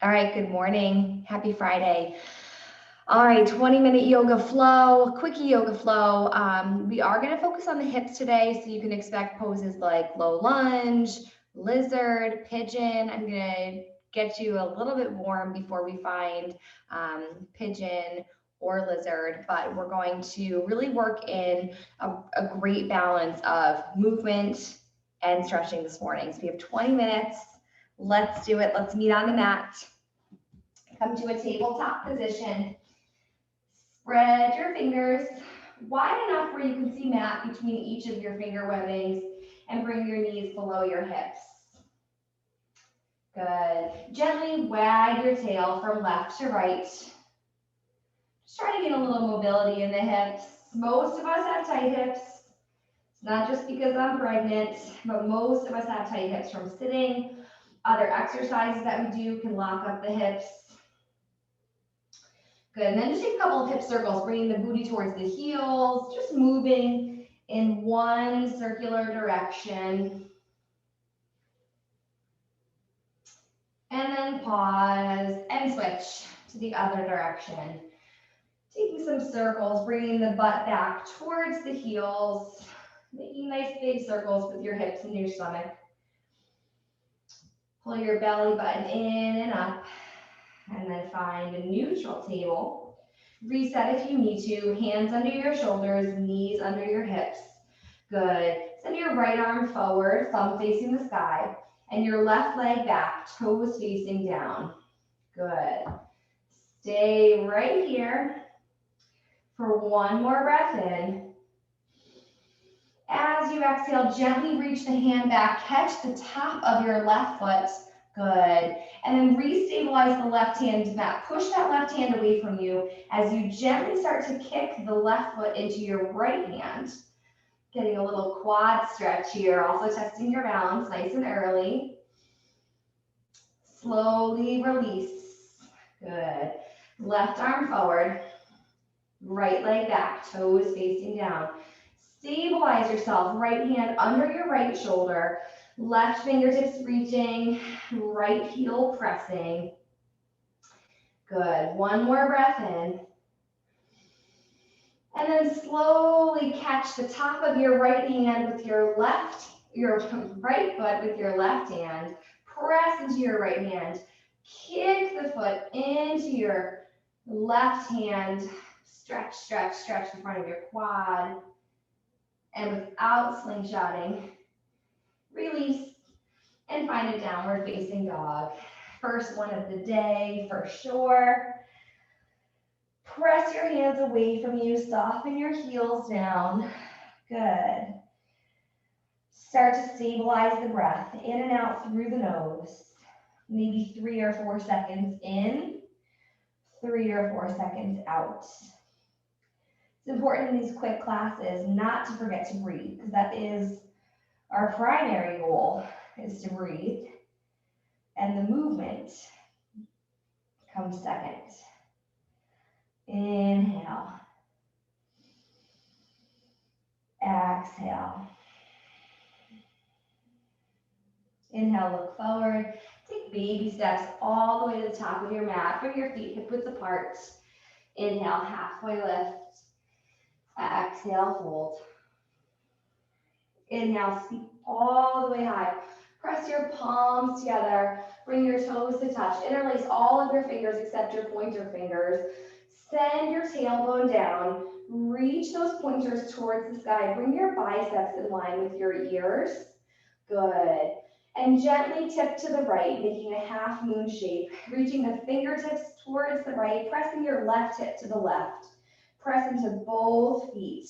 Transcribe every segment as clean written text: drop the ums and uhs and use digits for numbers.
All right, good morning. Happy Friday. All right, 20-minute yoga flow, quickie yoga flow. We are going to focus on the hips today, so you can expect poses like low lunge, lizard, pigeon. I'm going to get you a little bit warm before we find pigeon or lizard, but we're going to really work in a great balance of movement and stretching this morning. So we have 20 minutes. Let's do it. Let's meet on the mat. Come to a tabletop position. Spread your fingers wide enough where you can see mat between each of your finger webbings and bring your knees below your hips. Good. Gently wag your tail from left to right. Just try to get a little mobility in the hips. Most of us have tight hips. It's not just because I'm pregnant, but most of us have tight hips from sitting. Other exercises that we do can lock up the hips. Good, and then just take a couple of hip circles, bringing the booty towards the heels, just moving in one circular direction. And then pause and switch to the other direction. Taking some circles, bringing the butt back towards the heels, making nice big circles with your hips and your stomach. Pull your belly button in and up. And then find a neutral table. Reset if you need to. Hands under your shoulders, knees under your hips. Good. Send your right arm forward, thumb facing the sky, and your left leg back, toes facing down. Good. Stay right here for one more breath in. As you exhale, gently reach the hand back, catch the top of your left foot. Good. And then re-stabilize the left hand to mat. Push that left hand away from you as you gently start to kick the left foot into your right hand. Getting a little quad stretch here. Also testing your balance nice and early. Slowly release. Good. Left arm forward. Right leg back. Toes facing down. Stabilize yourself. Right hand under your right shoulder. Left fingertips reaching, right heel pressing. Good. One more breath in. And then slowly catch the top of your right hand with your right foot with your left hand. Press into your right hand. Kick the foot into your left hand. Stretch, stretch, stretch in front of your quad. And without slingshotting, release. And find a downward facing dog. First one of the day for sure. Press your hands away from you, soften your heels down. Good. Start to stabilize the breath in and out through the nose. Maybe 3 or 4 seconds in, 3 or 4 seconds out. It's important in these quick classes not to forget to breathe, because that is our primary goal, is to breathe, and the movement comes second. Inhale. Exhale. Inhale, look forward. Take baby steps all the way to the top of your mat. Bring your feet hip width apart. Inhale, halfway lift. Exhale, fold. Inhale, sweep all the way high. Press your palms together. Bring your toes to touch. Interlace all of your fingers except your pointer fingers. Send your tailbone down. Reach those pointers towards the sky. Bring your biceps in line with your ears. Good. And gently tip to the right, making a half moon shape. Reaching the fingertips towards the right, pressing your left hip to the left. Press into both feet.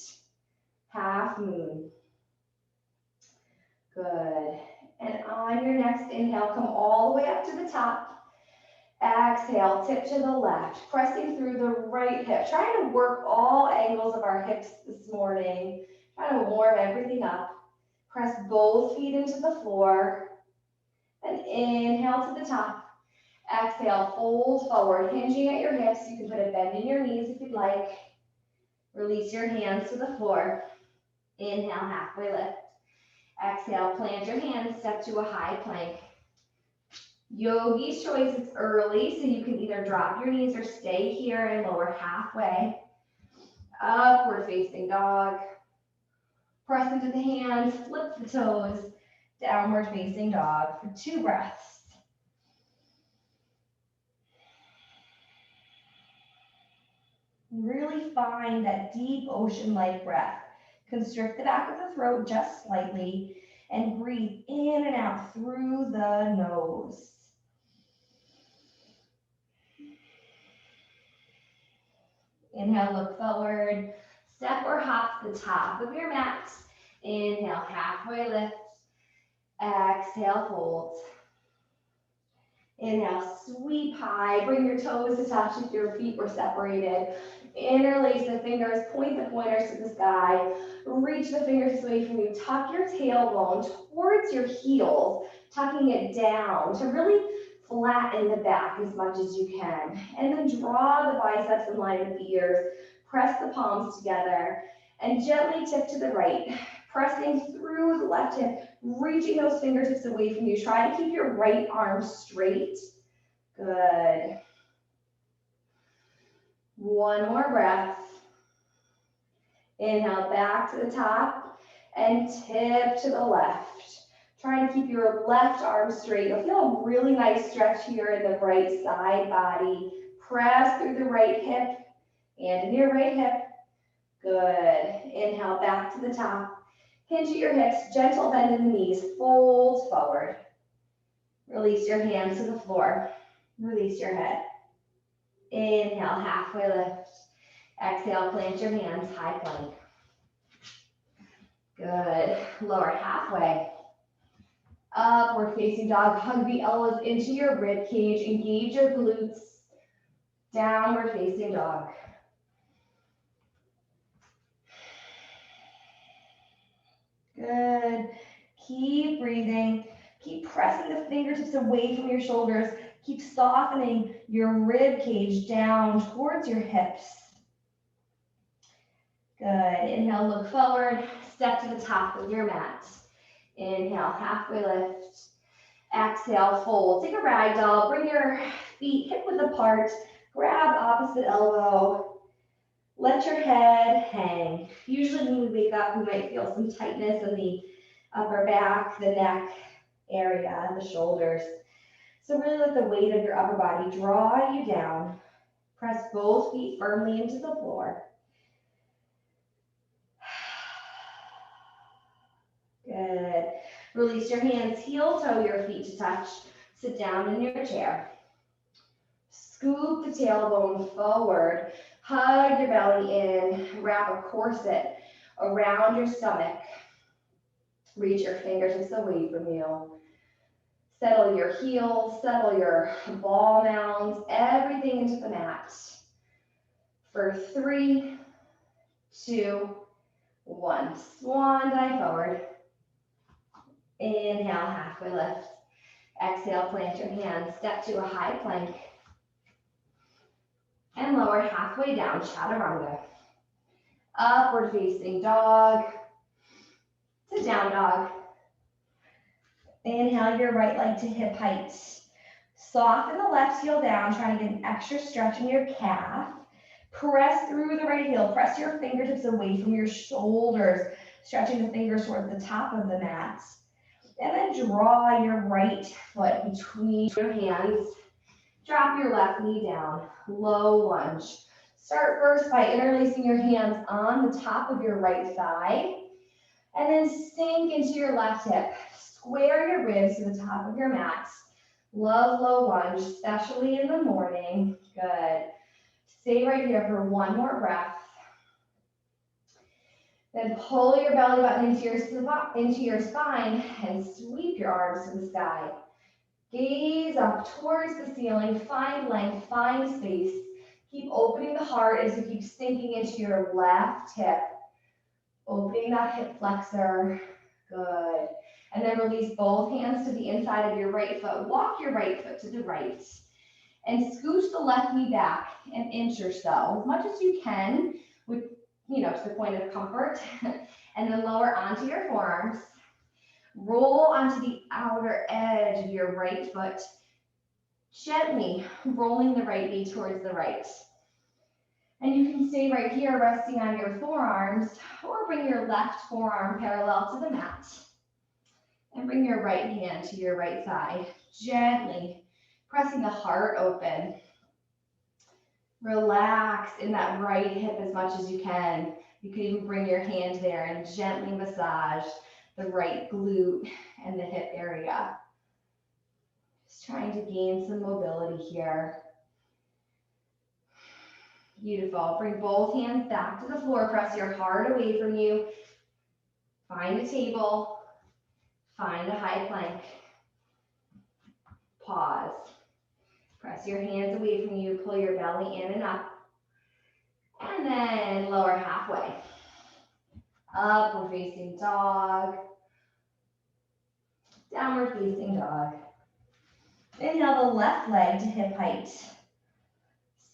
Half moon. Good. And on your next inhale, come all the way up to the top. Exhale, tip to the left, pressing through the right hip. Trying to work all angles of our hips this morning. Trying to warm everything up. Press both feet into the floor. And inhale to the top. Exhale, fold forward, hinging at your hips. You can put a bend in your knees if you'd like. Release your hands to the floor. Inhale, halfway lift. Exhale, plant your hands, step to a high plank. Yogi's choice, it's early, so you can either drop your knees or stay here and lower halfway. Upward facing dog. Press into the hands, flip the toes. Downward facing dog for 2 breaths. Really find that deep ocean-like breath. Constrict the back of the throat just slightly and breathe in and out through the nose. Inhale, look forward. Step or hop to the top of your mat. Inhale, halfway lift. Exhale, fold. Inhale, sweep high. Bring your toes to touch if your feet were separated. Interlace the fingers, point the pointers to the sky. Reach the fingers away from you. Tuck your tailbone towards your heels, tucking it down to really flatten the back as much as you can. And then draw the biceps in line with the ears. Press the palms together and gently tip to the right. Pressing through the left hip, reaching those fingertips away from you. Try to keep your right arm straight. Good. One more breath. Inhale, back to the top and tip to the left. Try to keep your left arm straight. You'll feel a really nice stretch here in the right side body. Press through the right hip and in your right hip. Good. Inhale, back to the top. Hinge at your hips, gentle bend in the knees, fold forward. Release your hands to the floor. Release your head. Inhale, halfway lift. Exhale, plant your hands, high plank. Good. Lower halfway. Upward facing dog, hug the elbows into your rib cage, engage your glutes. Downward facing dog. Good. Keep breathing. Keep pressing the fingertips away from your shoulders. Keep softening your rib cage down towards your hips. Good. Inhale, look forward. Step to the top of your mat. Inhale, halfway lift. Exhale, fold. Take a ragdoll. Bring your feet hip width apart. Grab opposite elbow. Let your head hang. Usually when we wake up, we might feel some tightness in the upper back, the neck area, the shoulders. So really let the weight of your upper body draw you down. Press both feet firmly into the floor. Good. Release your hands, heel toe your feet to touch. Sit down in your chair. Scoop the tailbone forward. Hug your belly in. Wrap a corset around your stomach. Reach your fingertips away from you. Settle your heels, settle your ball mounds, everything into the mat. For 3, 2, 1. Swan dive forward. Inhale, halfway lift. Exhale, plant your hands. Step to a high plank. And lower halfway down, chaturanga. Upward facing dog to down dog. Inhale your right leg to hip height. Soften the left heel down, trying to get an extra stretch in your calf. Press through the right heel. Press your fingertips away from your shoulders, stretching the fingers towards the top of the mat. And then draw your right foot between your hands. Drop your left knee down, low lunge. Start first by interlacing your hands on the top of your right thigh, and then sink into your left hip. Square your ribs to the top of your mat. Love low lunge, especially in the morning. Good. Stay right here for one more breath. Then pull your belly button into your spine and sweep your arms to the sky. Gaze up towards the ceiling, find length, find space. Keep opening the heart as you keep sinking into your left hip. Opening that hip flexor, good. And then release both hands to the inside of your right foot. Walk your right foot to the right. And scooch the left knee back an inch or so, as much as you can, with, to the point of comfort. And then lower onto your forearms. Roll onto the outer edge of your right foot. Gently rolling the right knee towards the right. And you can stay right here resting on your forearms, or bring your left forearm parallel to the mat. And bring your right hand to your right thigh, gently pressing the heart open. Relax in that right hip as much as you can. You can even bring your hand there and gently massage the right glute and the hip area. Just trying to gain some mobility here. Beautiful. Bring both hands back to the floor. Press your heart away from you. Find a table. Find a high plank. Pause. Press your hands away from you. Pull your belly in and up. And then lower halfway. Upward facing dog. Downward facing dog. Inhale the left leg to hip height.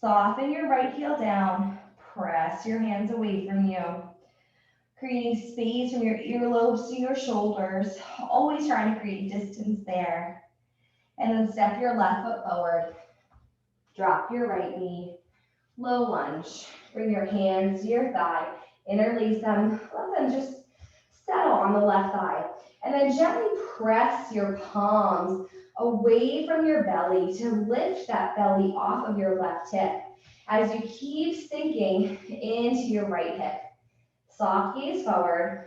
Soften your right heel down. Press your hands away from you. Creating space from your earlobes to your shoulders. Always trying to create distance there. And then step your left foot forward. Drop your right knee. Low lunge. Bring your hands to your thigh. Interlace them. Let them just settle on the left thigh. And then gently press your palms away from your belly to lift that belly off of your left hip as you keep sinking into your right hip. Soft gaze forward.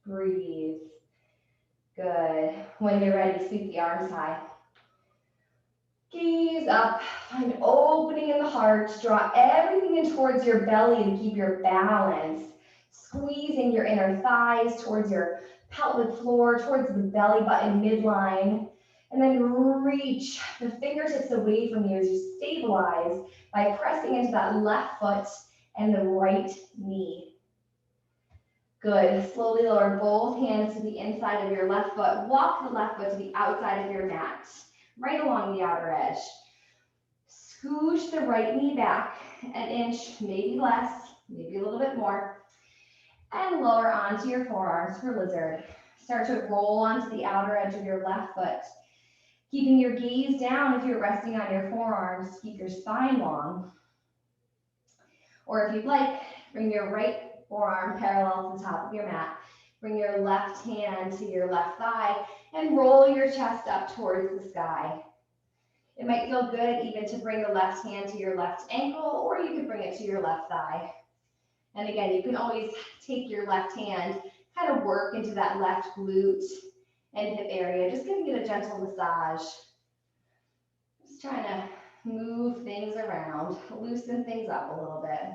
Breathe. Good. When you're ready, sweep the arms high. Gaze up. Find opening in the heart. Draw everything in towards your belly to keep your balance. Squeezing your inner thighs towards your pelvic floor, towards the belly button midline. And then reach the fingertips away from you as you stabilize by pressing into that left foot and the right knee. Good. Slowly lower both hands to the inside of your left foot. Walk the left foot to the outside of your mat, right along the outer edge. Scooch the right knee back an inch, maybe less, maybe a little bit more. And lower onto your forearms for lizard. Start to roll onto the outer edge of your left foot. Keeping your gaze down if you're resting on your forearms, keep your spine long. Or if you'd like, bring your right forearm parallel to the top of your mat. Bring your left hand to your left thigh and roll your chest up towards the sky. It might feel good even to bring the left hand to your left ankle, or you could bring it to your left thigh. And again, you can always take your left hand, kind of work into that left glute and hip area, just giving it a gentle massage. Just trying to move things around, loosen things up a little bit.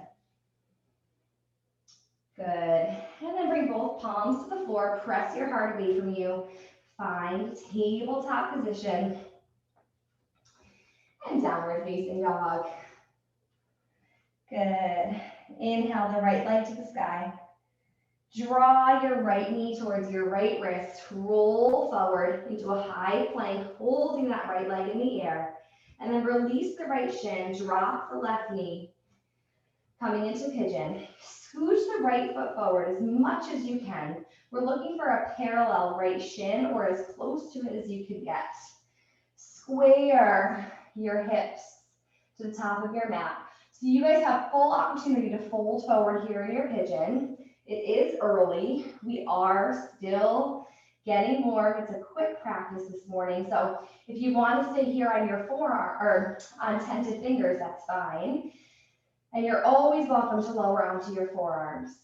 Good. And then bring both palms to the floor, press your heart away from you. Find tabletop position. And downward facing dog. Good. Inhale the right leg to the sky. Draw your right knee towards your right wrist. Roll forward into a high plank, holding that right leg in the air. And then release the right shin. Drop the left knee. Coming into pigeon. Scooch the right foot forward as much as you can. We're looking for a parallel right shin or as close to it as you can get. Square your hips to the top of your mat. So you guys have full opportunity to fold forward here in your pigeon. It is early. We are still getting more. It's a quick practice this morning. So if you want to stay here on your forearm or on tented fingers, that's fine. And you're always welcome to lower onto your forearms.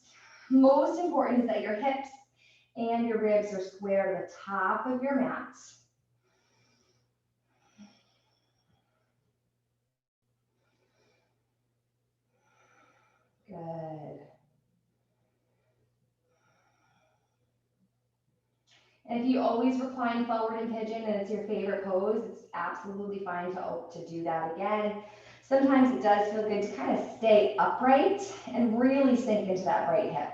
Most important is that your hips and your ribs are square to the top of your mat. Good. And if you always recline forward in pigeon and it's your favorite pose, it's absolutely fine to do that again. Sometimes it does feel good to kind of stay upright and really sink into that right hip.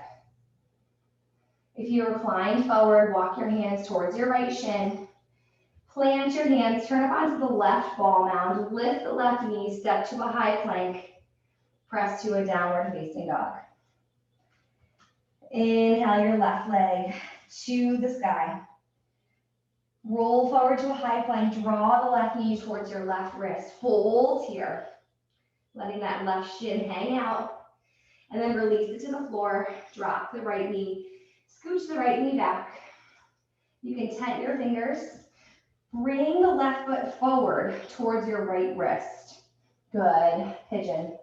If you recline forward, walk your hands towards your right shin. Plant your hands, turn up onto the left ball mound, lift the left knee, step to a high plank, press to a downward facing dog. Inhale your left leg to the sky. Roll forward to a high plank. Draw the left knee towards your left wrist. Hold here. Letting that left shin hang out. And then release it to the floor. Drop the right knee. Scooch the right knee back. You can tent your fingers. Bring the left foot forward towards your right wrist. Good. Pigeon.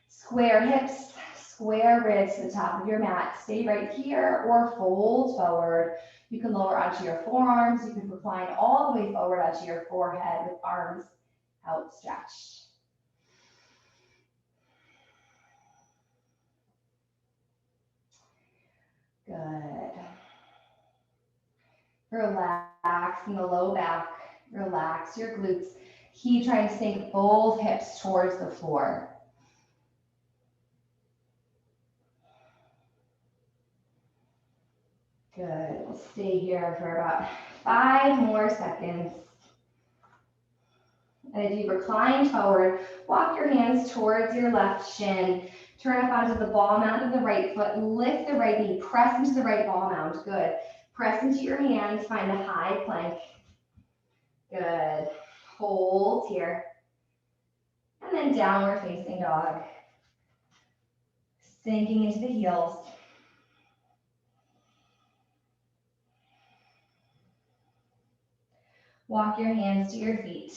Square hips, square ribs to the top of your mat. Stay right here or fold forward. You can lower onto your forearms. You can recline all the way forward onto your forehead with arms outstretched. Good. Relax in the low back. Relax your glutes. Keep trying to sink both hips towards the floor. Good. We'll stay here for about 5 more seconds. And as you recline forward, walk your hands towards your left shin. Turn up onto the ball mound of the right foot. Lift the right knee. Press into the right ball mound. Good. Press into your hands. Find a high plank. Good. Hold here. And then downward facing dog. Sinking into the heels. Walk your hands to your feet.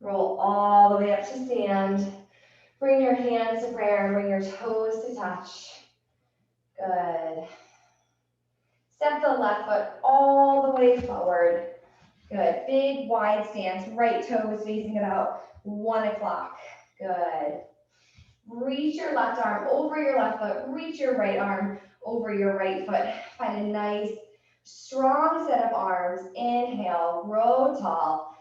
Roll all the way up to stand. Bring your hands to prayer. Bring your toes to touch. Good. Step the left foot all the way forward. Good. Big wide stance. Right toes facing about 1 o'clock. Good. Reach your left arm over your left foot. Reach your right arm over your right foot. Find a nice, strong set of arms. Inhale, grow tall.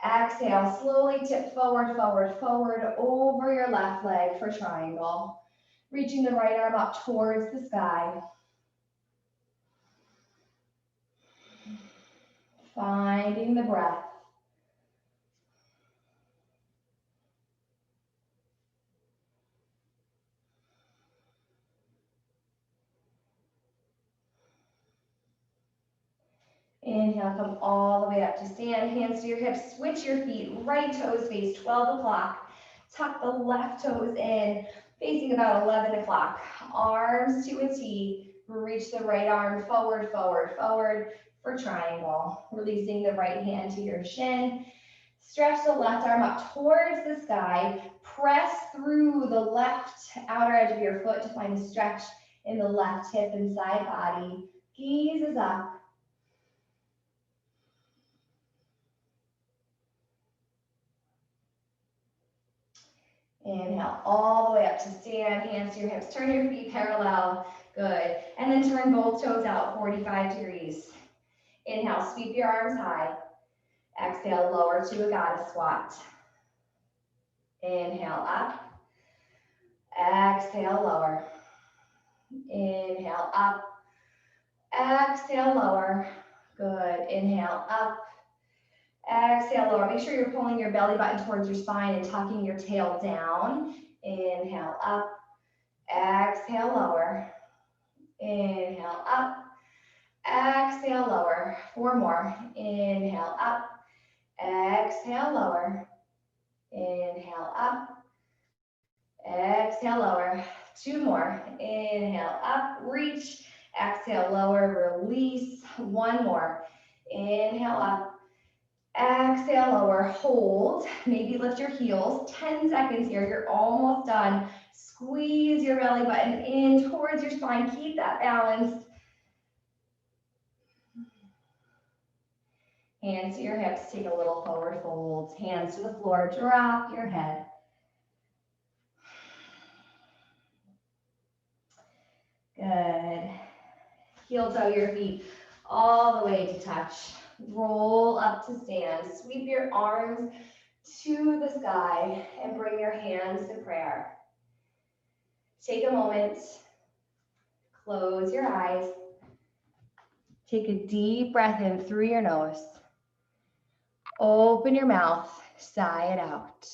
Exhale, slowly tip forward, forward, forward over your left leg for triangle. Reaching the right arm up towards the sky. Finding the breath. Inhale, come all the way up to stand. Hands to your hips. Switch your feet. Right toes face 12 o'clock. Tuck the left toes in, facing about 11 o'clock. Arms to a T. Reach the right arm forward, forward, forward for triangle. Releasing the right hand to your shin. Stretch the left arm up towards the sky. Press through the left outer edge of your foot to find a stretch in the left hip and side body. Gaze is up. Inhale, all the way up to stand, hands to your hips. Turn your feet parallel. Good. And then turn both toes out 45 degrees. Inhale, sweep your arms high. Exhale, lower to a goddess squat. Inhale, up. Exhale, lower. Inhale, up. Exhale, lower. Good. Inhale, up. Exhale, lower. Make sure you're pulling your belly button towards your spine and tucking your tail down. Inhale, up. Exhale, lower. Inhale, up. Exhale, lower. 4 more. Inhale, up. Exhale, lower. Inhale, up. Exhale, lower. 2 more. Inhale, up. Reach. Exhale, lower. Release. 1 more. Inhale, up. Exhale, lower, hold. Maybe lift your heels. 10 seconds here. You're almost done. Squeeze your belly button in towards your spine. Keep that balance. Hands to your hips. Take a little forward fold. Hands to the floor. Drop your head. Good. Heel toe your feet all the way to touch. Roll up to stand. Sweep your arms to the sky and bring your hands to prayer. Take a moment. Close your eyes. Take a deep breath in through your nose. Open your mouth. Sigh it out.